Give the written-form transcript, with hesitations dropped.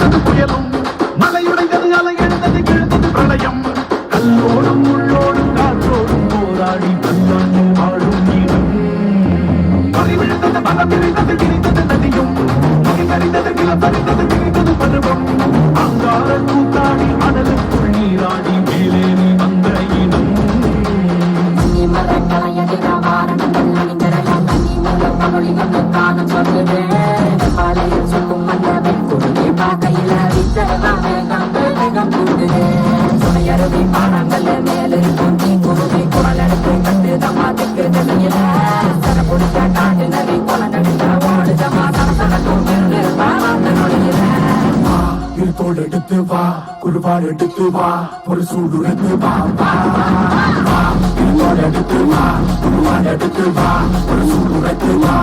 அடித்தது புயலும் மலையுடைந்தது அலை எழுந்தது கிழந்தது பிரளயம் கல்லோடும் உள்ளோடும் காற்றோடும் போராடி பல்லாண்டு வாழும் இடம் பறிவிழுந்தது மனம் விரிந்தது கிரிந்தது நதியும் மகிழ்ந்தது கிளப்பறிந்தது கிரிந்தது பருவம் அங்கார கூத்தாடி அனலுக்குள் நீராடி மேலேறி வந்த இனம் அருவி பானங்கள் மேலே பொங்கி குருவி குரல் எடுத்து கண்டு தமாத்துக்கு தெரியல பிடிச்ச காட்டு நதி குளங்கடிச்ச ஓடுதமா சரசரக்கும் தோல் எடுத்து வா குருவான் எடுத்து வா ஒரு சூடுறது வா தோல் எடுத்து வா குருவான் எடுத்து வா ஒரு சூடுறது வா